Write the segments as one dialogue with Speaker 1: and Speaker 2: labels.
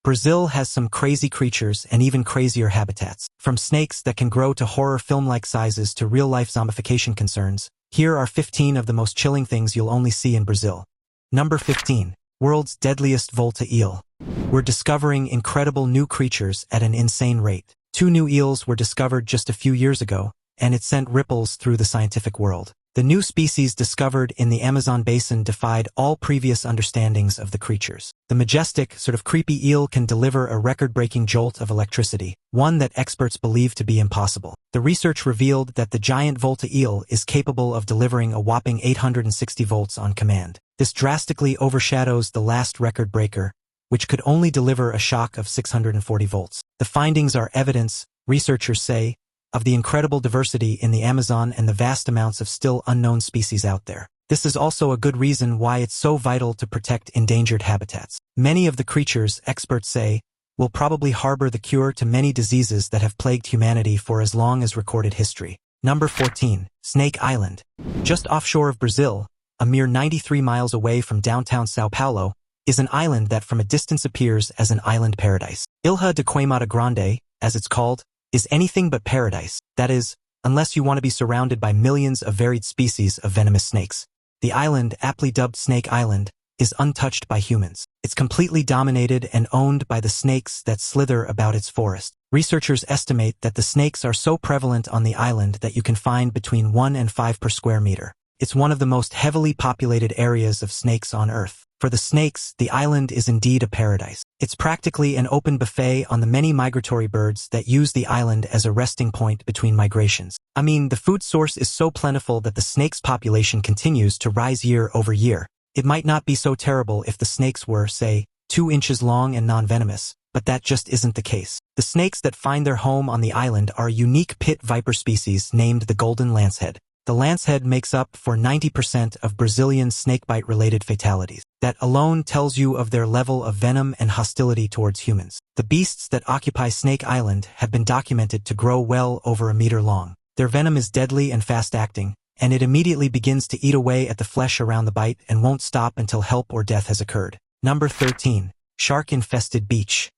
Speaker 1: Brazil has some crazy creatures and even crazier habitats. From snakes that can grow to horror film-like sizes to real-life zombification concerns, here are 15 of the most chilling things you'll only see in Brazil. Number 15. World's deadliest volta eel. We're discovering incredible new creatures at an insane rate. 2 new eels were discovered just a few years ago, and it sent ripples through the scientific world. The new species discovered in the Amazon basin defied all previous understandings of the creatures. The majestic, sort of creepy eel can deliver a record-breaking jolt of electricity, one that experts believe to be impossible. The research revealed that the giant volta eel is capable of delivering a whopping 860 volts on command. This drastically overshadows the last record breaker, which could only deliver a shock of 640 volts. The findings are evidence, researchers say, of the incredible diversity in the Amazon and the vast amounts of still unknown species out there. This is also a good reason why it's so vital to protect endangered habitats. Many of the creatures, experts say, will probably harbor the cure to many diseases that have plagued humanity for as long as recorded history. Number 14. Snake Island. Just offshore of Brazil, a mere 93 miles away from downtown São Paulo, is an island that from a distance appears as an island paradise. Ilha de Queimada Grande, as it's called, is anything but paradise. That is, unless you want to be surrounded by millions of varied species of venomous snakes. The island, aptly dubbed Snake Island, is untouched by humans. It's completely dominated and owned by the snakes that slither about its forest. Researchers estimate that the snakes are so prevalent on the island that you can find between 1 and 5 per square meter. It's one of the most heavily populated areas of snakes on Earth. For the snakes, the island is indeed a paradise. It's practically an open buffet on the many migratory birds that use the island as a resting point between migrations. I mean, the food source is so plentiful that the snake's population continues to rise year over year. It might not be so terrible if the snakes were, say, 2 inches long and non-venomous, but that just isn't the case. The snakes that find their home on the island are a unique pit viper species named the golden lancehead. The lancehead makes up for 90% of Brazilian snakebite-related fatalities. That alone tells you of their level of venom and hostility towards humans. The beasts that occupy Snake Island have been documented to grow well over a meter long. Their venom is deadly and fast-acting, and it immediately begins to eat away at the flesh around the bite and won't stop until help or death has occurred. Number 13. Shark-infested beach.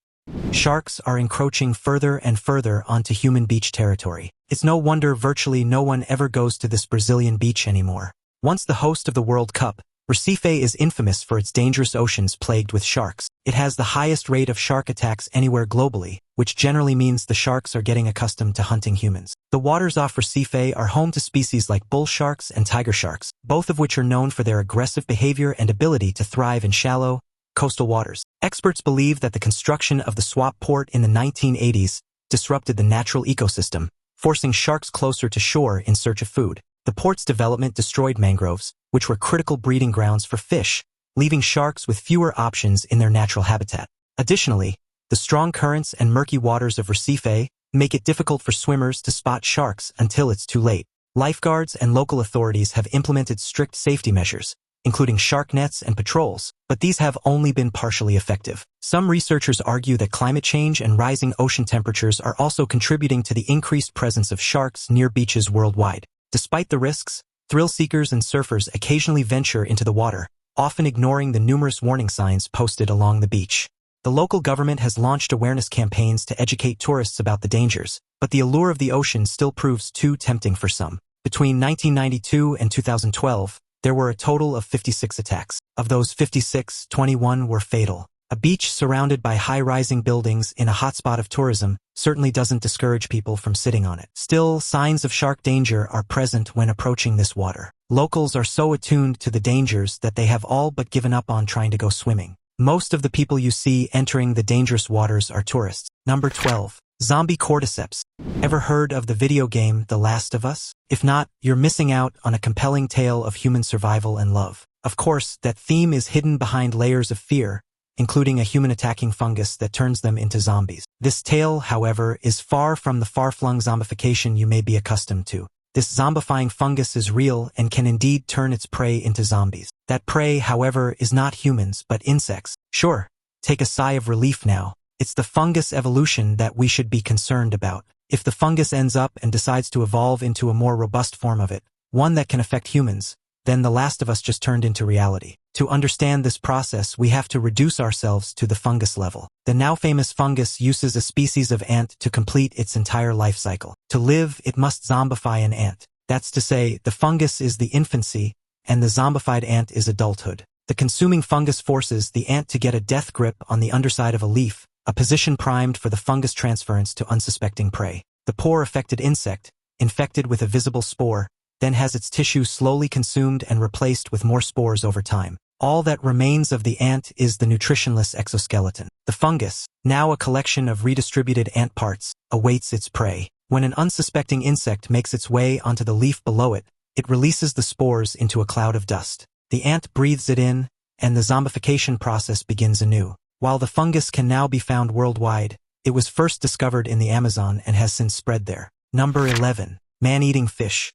Speaker 1: Sharks are encroaching further and further onto human beach territory. It's no wonder virtually no one ever goes to this Brazilian beach anymore. Once the host of the World Cup, Recife is infamous for its dangerous oceans plagued with sharks. It has the highest rate of shark attacks anywhere globally, which generally means the sharks are getting accustomed to hunting humans. The waters off Recife are home to species like bull sharks and tiger sharks, both of which are known for their aggressive behavior and ability to thrive in shallow, coastal waters. Experts believe that the construction of the Swap port in the 1980s disrupted the natural ecosystem, forcing sharks closer to shore in search of food. The port's development destroyed mangroves, which were critical breeding grounds for fish, leaving sharks with fewer options in their natural habitat. Additionally, the strong currents and murky waters of Recife make it difficult for swimmers to spot sharks until it's too late. Lifeguards and local authorities have implemented strict safety measures, including shark nets and patrols, but these have only been partially effective. Some researchers argue that climate change and rising ocean temperatures are also contributing to the increased presence of sharks near beaches worldwide. Despite the risks, thrill seekers and surfers occasionally venture into the water, often ignoring the numerous warning signs posted along the beach. The local government has launched awareness campaigns to educate tourists about the dangers, but the allure of the ocean still proves too tempting for some. Between 1992 and 2012, there were a total of 56 attacks. Of those 56, 21 were fatal. A beach surrounded by high-rising buildings in a hotspot of tourism certainly doesn't discourage people from sitting on it. Still, signs of shark danger are present when approaching this water. Locals are so attuned to the dangers that they have all but given up on trying to go swimming. Most of the people you see entering the dangerous waters are tourists. Number 12. Zombie cordyceps. Ever heard of the video game The Last of Us? If not, you're missing out on a compelling tale of human survival and love. Of course, that theme is hidden behind layers of fear, including a human-attacking fungus that turns them into zombies. This tale, however, is far from the far-flung zombification you may be accustomed to. This zombifying fungus is real and can indeed turn its prey into zombies. That prey, however, is not humans, but insects. Sure, take a sigh of relief now. It's the fungus evolution that we should be concerned about. If the fungus ends up and decides to evolve into a more robust form of it, one that can affect humans, then The Last of Us just turned into reality. To understand this process, we have to reduce ourselves to the fungus level. The now famous fungus uses a species of ant to complete its entire life cycle. To live, it must zombify an ant. That's to say, the fungus is the infancy, and the zombified ant is adulthood. The consuming fungus forces the ant to get a death grip on the underside of a leaf, a position primed for the fungus transference to unsuspecting prey. The poor affected insect, infected with a visible spore, then has its tissue slowly consumed and replaced with more spores over time. All that remains of the ant is the nutritionless exoskeleton. The fungus, now a collection of redistributed ant parts, awaits its prey. When an unsuspecting insect makes its way onto the leaf below it, it releases the spores into a cloud of dust. The ant breathes it in, and the zombification process begins anew. While the fungus can now be found worldwide, it was first discovered in the Amazon and has since spread there. Number 11. Man-eating fish.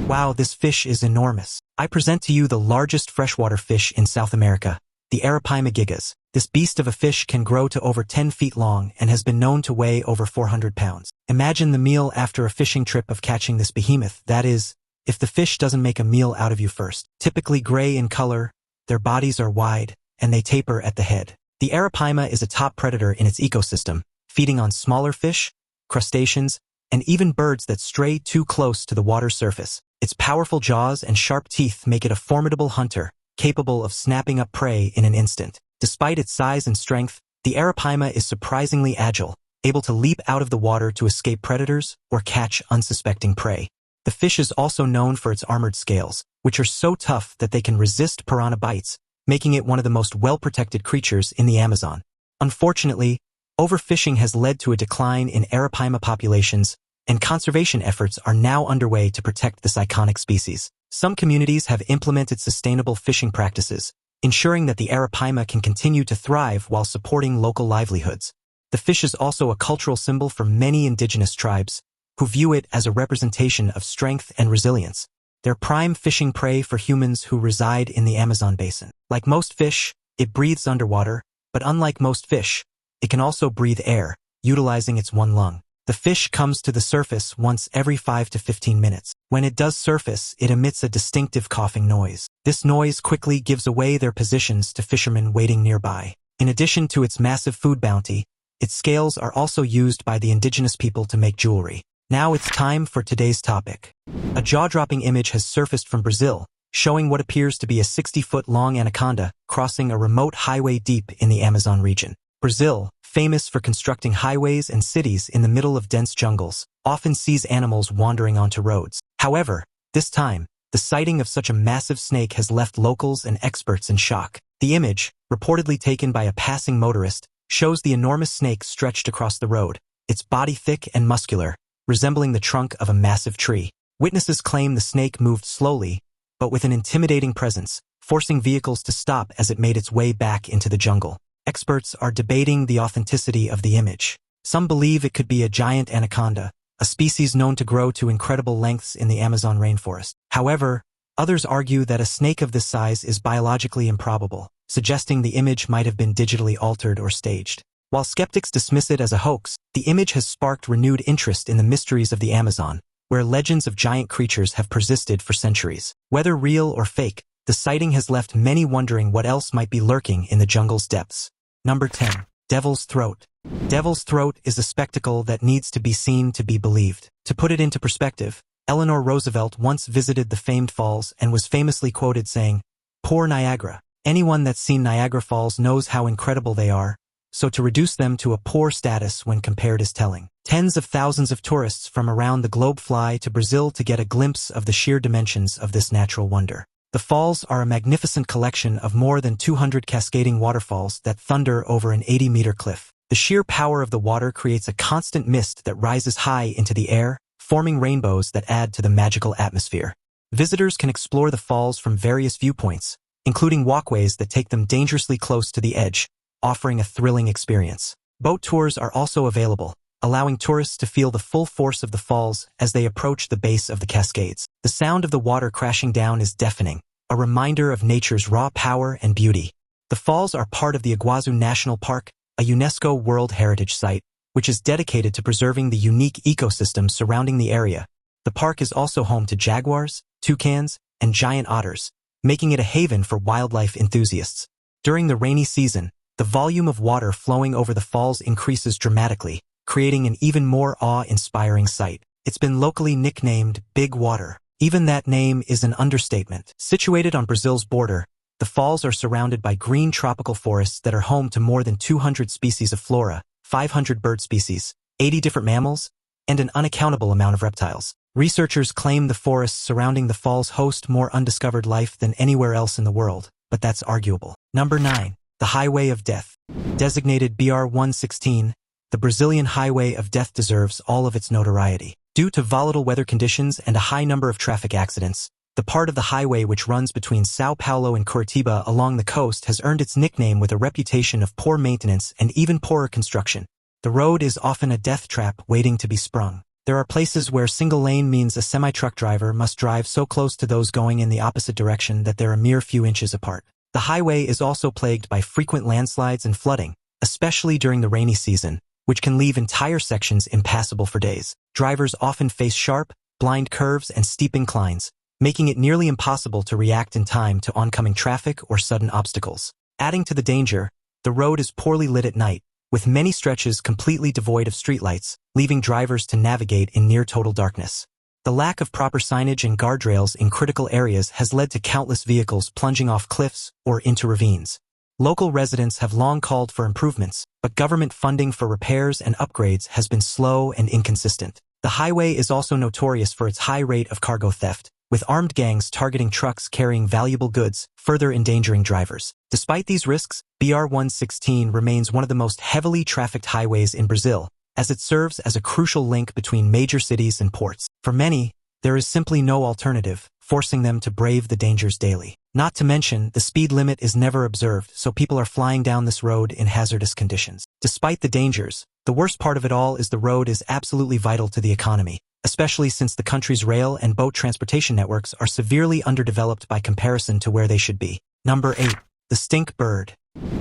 Speaker 1: Wow, this fish is enormous. I present to you the largest freshwater fish in South America, the Arapaima gigas. This beast of a fish can grow to over 10 feet long and has been known to weigh over 400 pounds. Imagine the meal after a fishing trip of catching this behemoth, that is, if the fish doesn't make a meal out of you first. Typically gray in color, their bodies are wide, and they taper at the head. The Arapaima is a top predator in its ecosystem, feeding on smaller fish, crustaceans, and even birds that stray too close to the water's surface. Its powerful jaws and sharp teeth make it a formidable hunter, capable of snapping up prey in an instant. Despite its size and strength, the Arapaima is surprisingly agile, able to leap out of the water to escape predators or catch unsuspecting prey. The fish is also known for its armored scales, which are so tough that they can resist piranha bites, making it one of the most well-protected creatures in the Amazon. Unfortunately, overfishing has led to a decline in Arapaima populations, and conservation efforts are now underway to protect this iconic species. Some communities have implemented sustainable fishing practices, ensuring that the Arapaima can continue to thrive while supporting local livelihoods. The fish is also a cultural symbol for many indigenous tribes, who view it as a representation of strength and resilience. They're prime fishing prey for humans who reside in the Amazon basin. Like most fish, it breathes underwater, but unlike most fish, it can also breathe air, utilizing its one lung. The fish comes to the surface once every 5 to 15 minutes. When it does surface, it emits a distinctive coughing noise. This noise quickly gives away their positions to fishermen waiting nearby. In addition to its massive food bounty, its scales are also used by the indigenous people to make jewelry. Now it's time for today's topic. A jaw-dropping image has surfaced from Brazil, showing what appears to be a 60-foot-long anaconda crossing a remote highway deep in the Amazon region. Brazil, famous for constructing highways and cities in the middle of dense jungles, often sees animals wandering onto roads. However, this time, the sighting of such a massive snake has left locals and experts in shock. The image, reportedly taken by a passing motorist, shows the enormous snake stretched across the road, its body thick and muscular, resembling the trunk of a massive tree. Witnesses claim the snake moved slowly, but with an intimidating presence, forcing vehicles to stop as it made its way back into the jungle. Experts are debating the authenticity of the image. Some believe it could be a giant anaconda, a species known to grow to incredible lengths in the Amazon rainforest. However, others argue that a snake of this size is biologically improbable, suggesting the image might have been digitally altered or staged. While skeptics dismiss it as a hoax, the image has sparked renewed interest in the mysteries of the Amazon, where legends of giant creatures have persisted for centuries. Whether real or fake, the sighting has left many wondering what else might be lurking in the jungle's depths. Number 10. Devil's Throat. Devil's Throat is a spectacle that needs to be seen to be believed. To put it into perspective, Eleanor Roosevelt once visited the famed falls and was famously quoted saying, "Poor Niagara. Anyone that's seen Niagara Falls knows how incredible they are, so to reduce them to a poor status when compared is telling." Tens of thousands of tourists from around the globe fly to Brazil to get a glimpse of the sheer dimensions of this natural wonder. The falls are a magnificent collection of more than 200 cascading waterfalls that thunder over an 80-meter cliff. The sheer power of the water creates a constant mist that rises high into the air, forming rainbows that add to the magical atmosphere. Visitors can explore the falls from various viewpoints, including walkways that take them dangerously close to the edge, offering a thrilling experience. Boat tours are also available, allowing tourists to feel the full force of the falls as they approach the base of the cascades. The sound of the water crashing down is deafening, a reminder of nature's raw power and beauty. The falls are part of the Iguazu National Park, a UNESCO World Heritage Site, which is dedicated to preserving the unique ecosystem surrounding the area. The park is also home to jaguars, toucans, and giant otters, making it a haven for wildlife enthusiasts. During the rainy season, the volume of water flowing over the falls increases dramatically, creating an even more awe-inspiring sight. It's been locally nicknamed Big Water. Even that name is an understatement. Situated on Brazil's border, the falls are surrounded by green tropical forests that are home to more than 200 species of flora, 500 bird species, 80 different mammals, and an unaccountable amount of reptiles. Researchers claim the forests surrounding the falls host more undiscovered life than anywhere else in the world, but that's arguable. Number 9. The Highway of Death. Designated BR-116, the Brazilian Highway of Death deserves all of its notoriety. Due to volatile weather conditions and a high number of traffic accidents, the part of the highway which runs between São Paulo and Curitiba along the coast has earned its nickname with a reputation of poor maintenance and even poorer construction. The road is often a death trap waiting to be sprung. There are places where single lane means a semi-truck driver must drive so close to those going in the opposite direction that they're a mere few inches apart. The highway is also plagued by frequent landslides and flooding, especially during the rainy season, which can leave entire sections impassable for days. Drivers often face sharp, blind curves and steep inclines, making it nearly impossible to react in time to oncoming traffic or sudden obstacles. Adding to the danger, the road is poorly lit at night, with many stretches completely devoid of streetlights, leaving drivers to navigate in near-total darkness. The lack of proper signage and guardrails in critical areas has led to countless vehicles plunging off cliffs or into ravines. Local residents have long called for improvements, but government funding for repairs and upgrades has been slow and inconsistent. The highway is also notorious for its high rate of cargo theft, with armed gangs targeting trucks carrying valuable goods, further endangering drivers. Despite these risks, BR-116 remains one of the most heavily trafficked highways in Brazil, as it serves as a crucial link between major cities and ports. For many, there is simply no alternative, forcing them to brave the dangers daily. Not to mention, the speed limit is never observed, so people are flying down this road in hazardous conditions. Despite the dangers, the worst part of it all is the road is absolutely vital to the economy, especially since the country's rail and boat transportation networks are severely underdeveloped by comparison to where they should be. Number 8. The Stink Bird.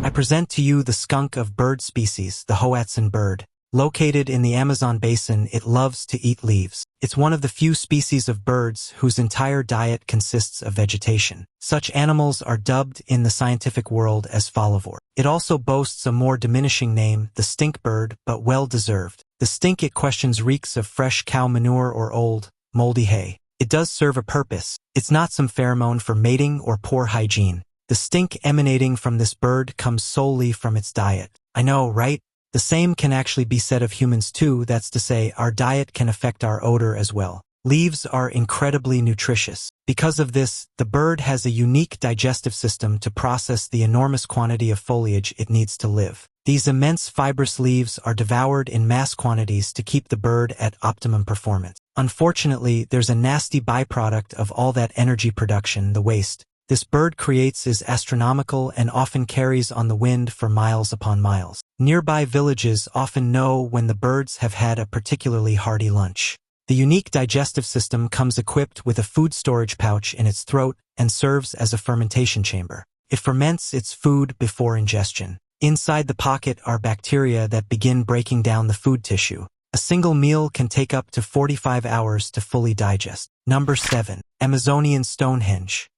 Speaker 1: I present to you the skunk of bird species, the Hoatzin bird. Located in the Amazon basin, it loves to eat leaves. It's one of the few species of birds whose entire diet consists of vegetation. Such animals are dubbed in the scientific world as folivore. It also boasts a more diminishing name, the stink bird, but well-deserved. The stink it questions reeks of fresh cow manure or old, moldy hay. It does serve a purpose. It's not some pheromone for mating or poor hygiene. The stink emanating from this bird comes solely from its diet. I know, right? The same can actually be said of humans too, that's to say, our diet can affect our odor as well. Leaves are incredibly nutritious. Because of this, the bird has a unique digestive system to process the enormous quantity of foliage it needs to live. These immense fibrous leaves are devoured in mass quantities to keep the bird at optimum performance. Unfortunately, there's a nasty byproduct of all that energy production, the waste. This bird creates is astronomical and often carries on the wind for miles upon miles. Nearby villages often know when the birds have had a particularly hearty lunch. The unique digestive system comes equipped with a food storage pouch in its throat and serves as a fermentation chamber. It ferments its food before ingestion. Inside the pocket are bacteria that begin breaking down the food tissue. A single meal can take up to 45 hours to fully digest. Number 7. Amazonian Stonehenge.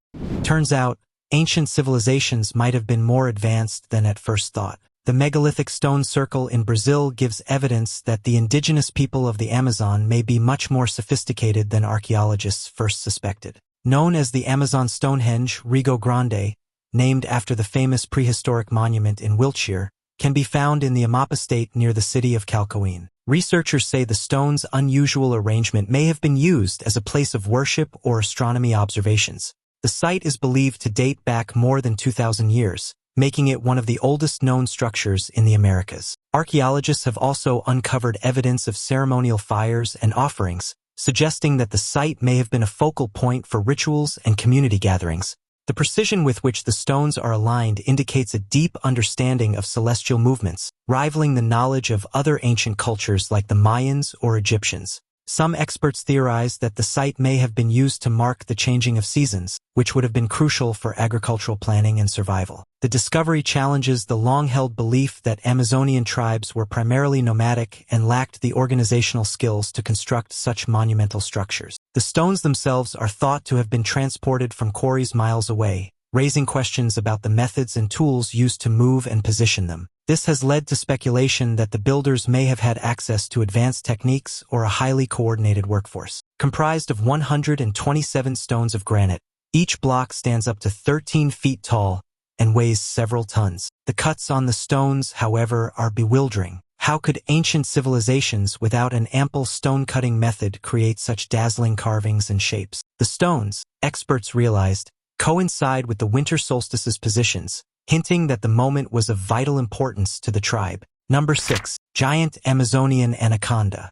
Speaker 1: Turns out, ancient civilizations might have been more advanced than at first thought. The megalithic stone circle in Brazil gives evidence that the indigenous people of the Amazon may be much more sophisticated than archaeologists first suspected. Known as the Amazon Stonehenge, Rio Grande, named after the famous prehistoric monument in Wiltshire, can be found in the Amapá state near the city of Calcahuene. Researchers say the stone's unusual arrangement may have been used as a place of worship or astronomy observations. The site is believed to date back more than 2,000 years, making it one of the oldest known structures in the Americas. Archaeologists have also uncovered evidence of ceremonial fires and offerings, suggesting that the site may have been a focal point for rituals and community gatherings. The precision with which the stones are aligned indicates a deep understanding of celestial movements, rivaling the knowledge of other ancient cultures like the Mayans or Egyptians. Some experts theorize that the site may have been used to mark the changing of seasons, which would have been crucial for agricultural planning and survival. The discovery challenges the long-held belief that Amazonian tribes were primarily nomadic and lacked the organizational skills to construct such monumental structures. The stones themselves are thought to have been transported from quarries miles away, raising questions about the methods and tools used to move and position them. This has led to speculation that the builders may have had access to advanced techniques or a highly coordinated workforce. Comprised of 127 stones of granite, each block stands up to 13 feet tall and weighs several tons. The cuts on the stones, however, are bewildering. How could ancient civilizations without an ample stone-cutting method create such dazzling carvings and shapes? The stones, experts realized, coincide with the winter solstice's positions, hinting that the moment was of vital importance to the tribe. Number 6. Giant Amazonian Anaconda.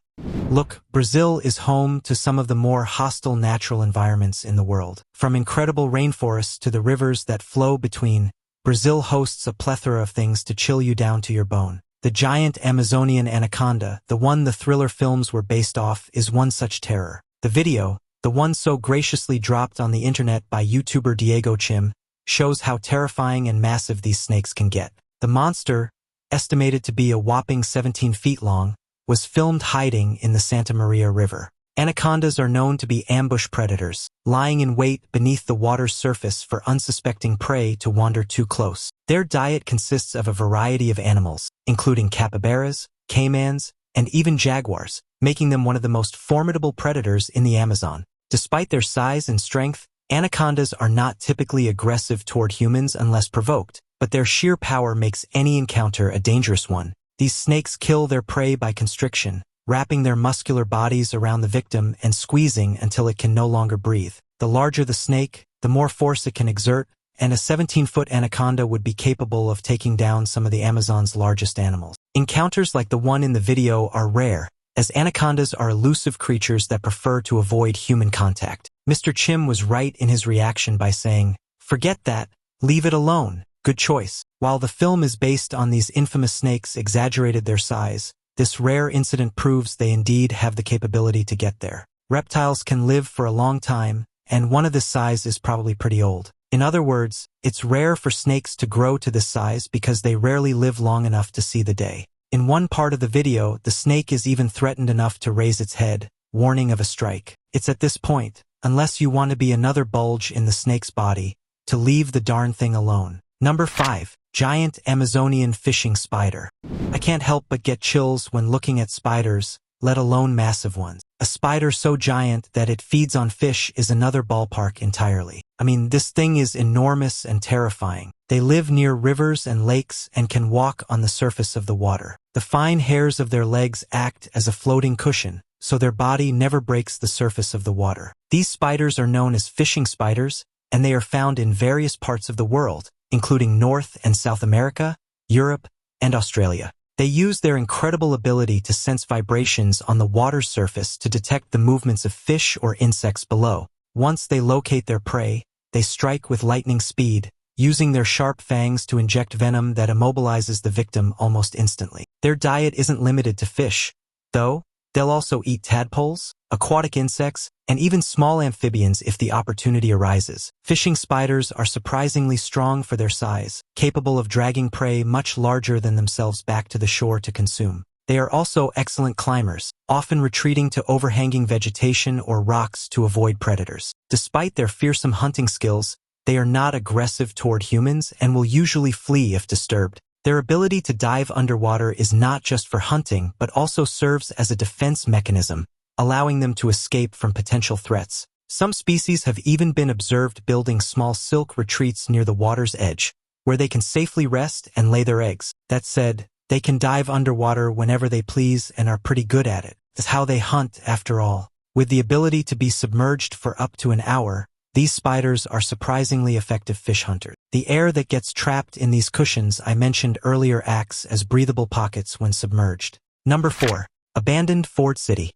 Speaker 1: Look, Brazil is home to some of the more hostile natural environments in the world. From incredible rainforests to the rivers that flow between, Brazil hosts a plethora of things to chill you down to your bone. The giant Amazonian anaconda, the one the thriller films were based off, is one such terror. The video, the one so graciously dropped on the internet by YouTuber Diego Chim, shows how terrifying and massive these snakes can get. The monster, estimated to be a whopping 17 feet long, was filmed hiding in the Santa Maria River. Anacondas are known to be ambush predators, lying in wait beneath the water's surface for unsuspecting prey to wander too close. Their diet consists of a variety of animals, including capybaras, caimans, and even jaguars, making them one of the most formidable predators in the Amazon. Despite their size and strength, anacondas are not typically aggressive toward humans unless provoked, but their sheer power makes any encounter a dangerous one. These snakes kill their prey by constriction, wrapping their muscular bodies around the victim and squeezing until it can no longer breathe. The larger the snake, the more force it can exert, and a 17-foot anaconda would be capable of taking down some of the Amazon's largest animals. Encounters like the one in the video are rare, as anacondas are elusive creatures that prefer to avoid human contact. Mr. Chim was right in his reaction by saying, "Forget that, leave it alone." Good choice. While the film is based on these infamous snakes exaggerated their size, this rare incident proves they indeed have the capability to get there. Reptiles can live for a long time, and one of this size is probably pretty old. In other words, it's rare for snakes to grow to this size because they rarely live long enough to see the day. In one part of the video, the snake is even threatened enough to raise its head, warning of a strike. It's at this point, unless you want to be another bulge in the snake's body, to leave the darn thing alone. Number 5. Giant Amazonian Fishing Spider. I can't help but get chills when looking at spiders, let alone massive ones. A spider so giant that it feeds on fish is another ballpark entirely. I mean, this thing is enormous and terrifying. They live near rivers and lakes and can walk on the surface of the water. The fine hairs of their legs act as a floating cushion, so their body never breaks the surface of the water. These spiders are known as fishing spiders, and they are found in various parts of the world, including North and South America, Europe, and Australia. They use their incredible ability to sense vibrations on the water's surface to detect the movements of fish or insects below. Once they locate their prey, they strike with lightning speed, using their sharp fangs to inject venom that immobilizes the victim almost instantly. Their diet isn't limited to fish, though. They'll also eat tadpoles, aquatic insects, and even small amphibians if the opportunity arises. Fishing spiders are surprisingly strong for their size, capable of dragging prey much larger than themselves back to the shore to consume. They are also excellent climbers, often retreating to overhanging vegetation or rocks to avoid predators. Despite their fearsome hunting skills, they are not aggressive toward humans and will usually flee if disturbed. Their ability to dive underwater is not just for hunting but also serves as a defense mechanism, allowing them to escape from potential threats. Some species have even been observed building small silk retreats near the water's edge, where they can safely rest and lay their eggs. That said, they can dive underwater whenever they please and are pretty good at it. That's how they hunt, after all. With the ability to be submerged for up to an hour, these spiders are surprisingly effective fish hunters. The air that gets trapped in these cushions I mentioned earlier acts as breathable pockets when submerged. Number 4. Abandoned Ford City.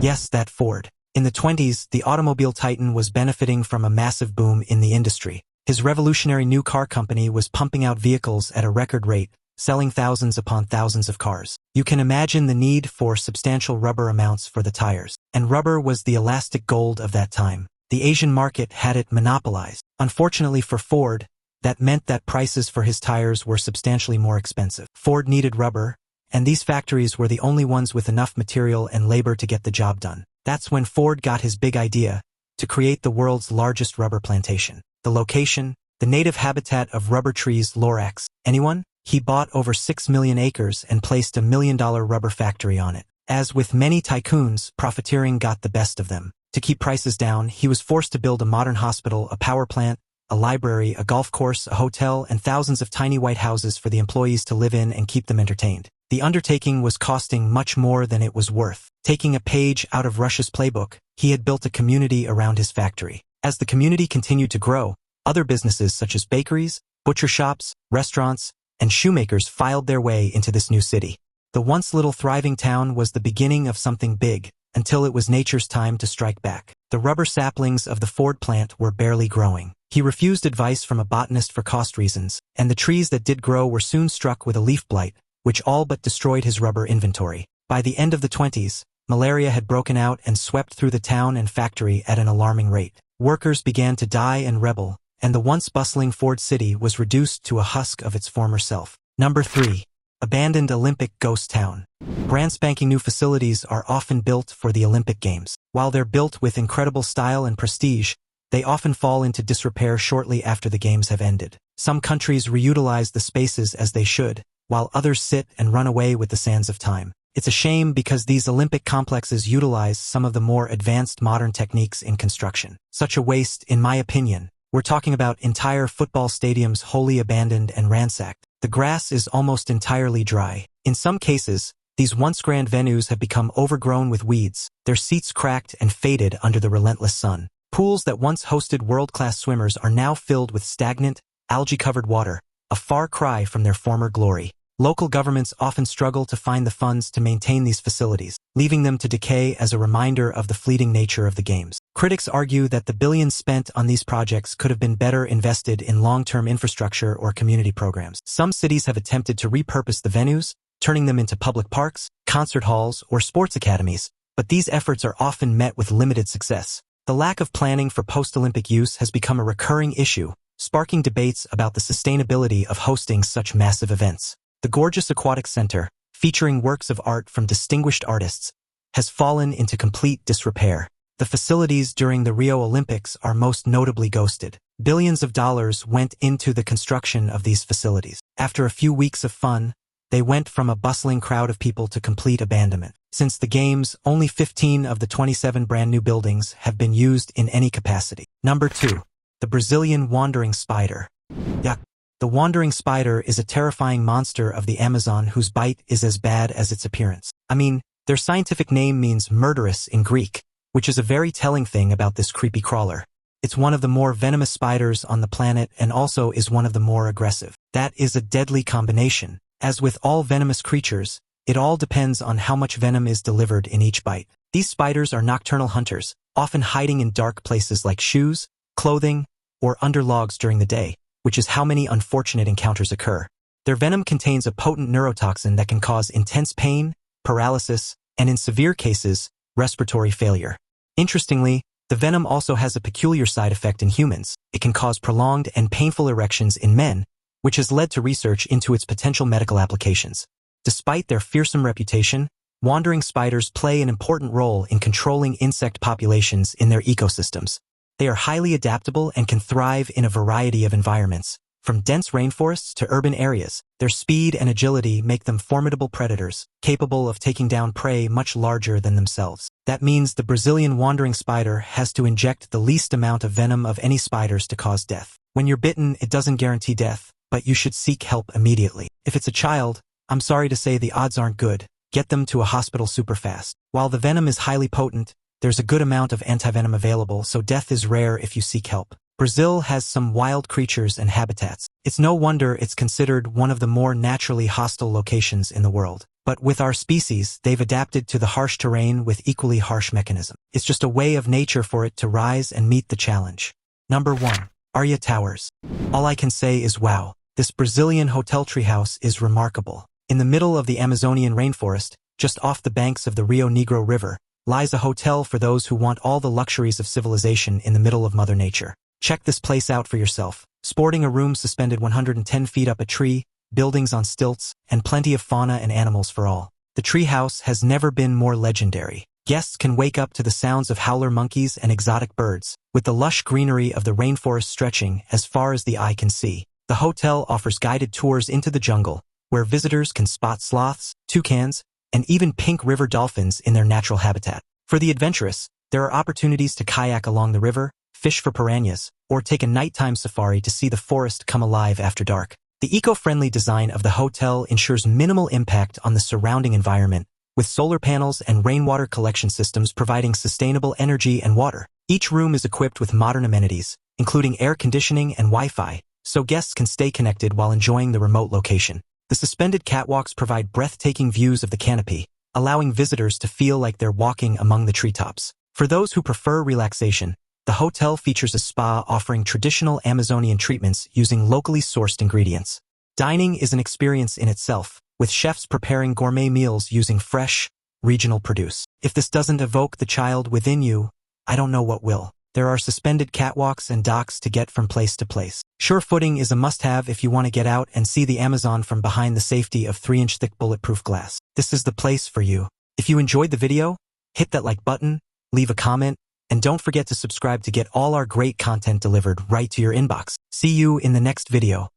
Speaker 1: Yes, that Ford. In the 20s, the automobile titan was benefiting from a massive boom in the industry. His revolutionary new car company was pumping out vehicles at a record rate, selling thousands upon thousands of cars. You can imagine the need for substantial rubber amounts for the tires. and rubber was the elastic gold of that time. The Asian market had it monopolized. Unfortunately for Ford, that meant that prices for his tires were substantially more expensive. Ford needed rubber, and these factories were the only ones with enough material and labor to get the job done. That's when Ford got his big idea to create the world's largest rubber plantation. The location, the native habitat of rubber trees Lorax. Anyone? He bought over 6 million acres and placed a $1 million rubber factory on it. As with many tycoons, profiteering got the best of them. To keep prices down, he was forced to build a modern hospital, a power plant, a library, a golf course, a hotel, and thousands of tiny white houses for the employees to live in and keep them entertained. The undertaking was costing much more than it was worth. Taking a page out of Russia's playbook, he had built a community around his factory. As the community continued to grow, other businesses such as bakeries, butcher shops, restaurants, and shoemakers filed their way into this new city. The once little thriving town was the beginning of something big, until it was nature's time to strike back. The rubber saplings of the Ford plant were barely growing. He refused advice from a botanist for cost reasons, and the trees that did grow were soon struck with a leaf blight, which all but destroyed his rubber inventory. By the end of the 20s, malaria had broken out and swept through the town and factory at an alarming rate. Workers began to die and rebel, and the once bustling Ford city was reduced to a husk of its former self. Number 3. Abandoned Olympic ghost town. Brand spanking new facilities are often built for the Olympic Games. While they're built with incredible style and prestige, they often fall into disrepair shortly after the Games have ended. Some countries reutilize the spaces as they should, while others sit and run away with the sands of time. It's a shame because these Olympic complexes utilize some of the more advanced modern techniques in construction. Such a waste, in my opinion. We're talking about entire football stadiums wholly abandoned and ransacked. The grass is almost entirely dry. In some cases, these once grand venues have become overgrown with weeds, their seats cracked and faded under the relentless sun. Pools that once hosted world-class swimmers are now filled with stagnant, algae-covered water, a far cry from their former glory. Local governments often struggle to find the funds to maintain these facilities, leaving them to decay as a reminder of the fleeting nature of the Games. Critics argue that the billions spent on these projects could have been better invested in long-term infrastructure or community programs. Some cities have attempted to repurpose the venues, turning them into public parks, concert halls, or sports academies, but these efforts are often met with limited success. The lack of planning for post-Olympic use has become a recurring issue, sparking debates about the sustainability of hosting such massive events. The gorgeous aquatic center, featuring works of art from distinguished artists, has fallen into complete disrepair. The facilities during the Rio Olympics are most notably ghosted. Billions of dollars went into the construction of these facilities. After a few weeks of fun, they went from a bustling crowd of people to complete abandonment. Since the Games, only 15 of the 27 brand new buildings have been used in any capacity. Number 2. The Brazilian wandering spider. Yuck. The wandering spider is a terrifying monster of the Amazon whose bite is as bad as its appearance. I mean, their scientific name means murderous in Greek, which is a very telling thing about this creepy crawler. It's one of the more venomous spiders on the planet and also is one of the more aggressive. That is a deadly combination. As with all venomous creatures, it all depends on how much venom is delivered in each bite. These spiders are nocturnal hunters, often hiding in dark places like shoes, clothing, or under logs during the day, which is how many unfortunate encounters occur. Their venom contains a potent neurotoxin that can cause intense pain, paralysis, and in severe cases, respiratory failure. Interestingly, the venom also has a peculiar side effect in humans. It can cause prolonged and painful erections in men, which has led to research into its potential medical applications. Despite their fearsome reputation, wandering spiders play an important role in controlling insect populations in their ecosystems. They are highly adaptable and can thrive in a variety of environments, from dense rainforests to urban areas. Their speed and agility make them formidable predators, capable of taking down prey much larger than themselves. That means the Brazilian wandering spider has to inject the least amount of venom of any spiders to cause death. When you're bitten, it doesn't guarantee death, but you should seek help immediately. If it's a child, I'm sorry to say the odds aren't good. Get them to a hospital super fast. While the venom is highly potent, there's a good amount of antivenom available, so death is rare if you seek help. Brazil has some wild creatures and habitats. It's no wonder it's considered one of the more naturally hostile locations in the world. But with our species, they've adapted to the harsh terrain with equally harsh mechanism. It's just a way of nature for it to rise and meet the challenge. Number 1. Arya Towers. All I can say is wow. This Brazilian hotel treehouse is remarkable. In the middle of the Amazonian rainforest, just off the banks of the Rio Negro River, lies a hotel for those who want all the luxuries of civilization in the middle of Mother Nature. Check this place out for yourself. Sporting a room suspended 110 feet up a tree, buildings on stilts, and plenty of fauna and animals for all. The tree house has never been more legendary. Guests can wake up to the sounds of howler monkeys and exotic birds, with the lush greenery of the rainforest stretching as far as the eye can see. The hotel offers guided tours into the jungle, where visitors can spot sloths, toucans, and even pink river dolphins in their natural habitat. For the adventurous, there are opportunities to kayak along the river, fish for piranhas, or take a nighttime safari to see the forest come alive after dark. The eco-friendly design of the hotel ensures minimal impact on the surrounding environment, with solar panels and rainwater collection systems providing sustainable energy and water. Each room is equipped with modern amenities, including air conditioning and Wi-Fi, so guests can stay connected while enjoying the remote location. The suspended catwalks provide breathtaking views of the canopy, allowing visitors to feel like they're walking among the treetops. For those who prefer relaxation, the hotel features a spa offering traditional Amazonian treatments using locally sourced ingredients. Dining is an experience in itself, with chefs preparing gourmet meals using fresh, regional produce. If this doesn't evoke the child within you, I don't know what will. There are suspended catwalks and docks to get from place to place. Sure footing is a must-have if you want to get out and see the Amazon from behind the safety of 3-inch thick bulletproof glass. This is the place for you. If you enjoyed the video, hit that like button, leave a comment, and don't forget to subscribe to get all our great content delivered right to your inbox. See you in the next video.